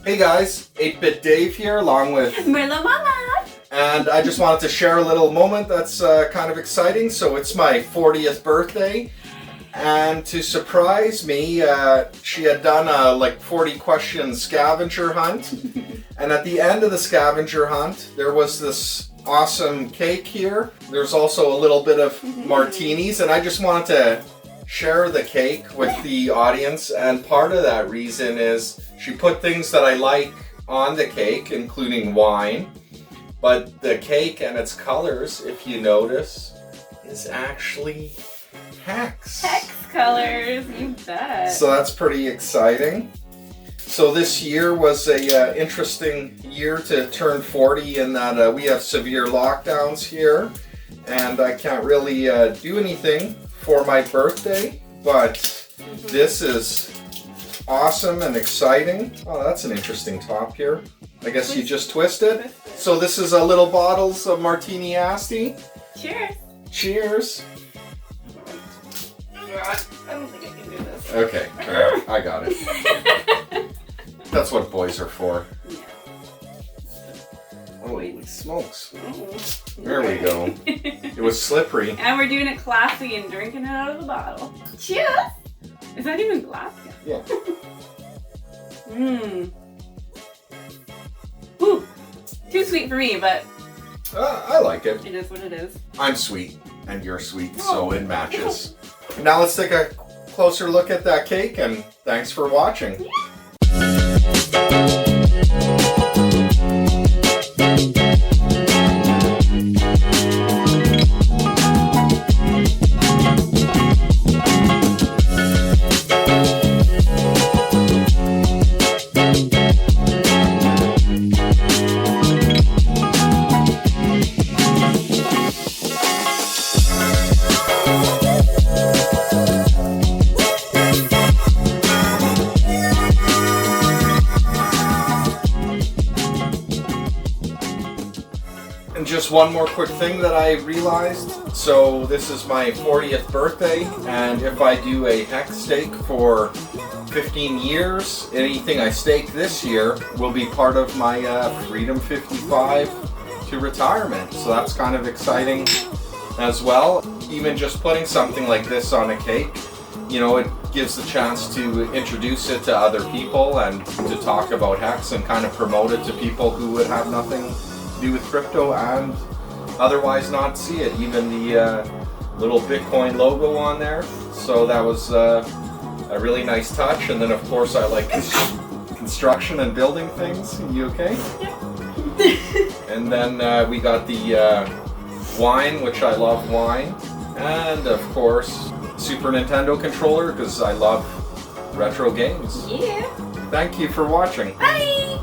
Hey guys, 8-Bit Dave here along with Merlot Mama! And I just wanted to share a little moment that's kind of exciting. So it's my 40th birthday, and to surprise me, she had done a 40 question scavenger hunt. And at the end of the scavenger hunt, there was this awesome cake here. There's also a little bit of martinis, and I just wanted to share the cake with the audience, and part of that reason is she put things that I like on the cake, including wine, but the cake and its colors, if you notice, is actually Hex. Hex colors, you bet. So that's pretty exciting. So this year was a interesting year to turn 40 in that we have severe lockdowns here, and I can't really do anything for my birthday, but this is awesome and exciting. Oh, that's an interesting top here. I guess you just twist it. So this is a little bottles of Martini Asti. Cheers. Cheers. I don't think I can do this. Okay, I got it. That's what boys are for. Yeah. Holy smokes. Oh. There we go. It was slippery. And we're doing it classy and drinking it out of the bottle. Cheers! Is that even glass? Yeah. Mmm. Ooh. Too sweet for me, but I like it. it is what it is. I'm sweet and you're sweet, so it matches. Now let's take a closer look at that cake, and thanks for watching. And just one more quick thing that I realized. So this is my 40th birthday, and if I do a Hex stake for 15 years, anything I stake this year will be part of my Freedom 55 to retirement. So that's kind of exciting as well. Even just putting something like this on a cake, you know, it gives the chance to introduce it to other people and to talk about Hex and kind of promote it to people who would have nothing do with crypto and otherwise not see it. Even the little Bitcoin logo on there, so that was a really nice touch. And then of course I like construction and building things. You okay? Yeah. And then we got the wine, which I love wine, and of course Super Nintendo controller because I love retro games. Yeah. Thank you for watching. Bye!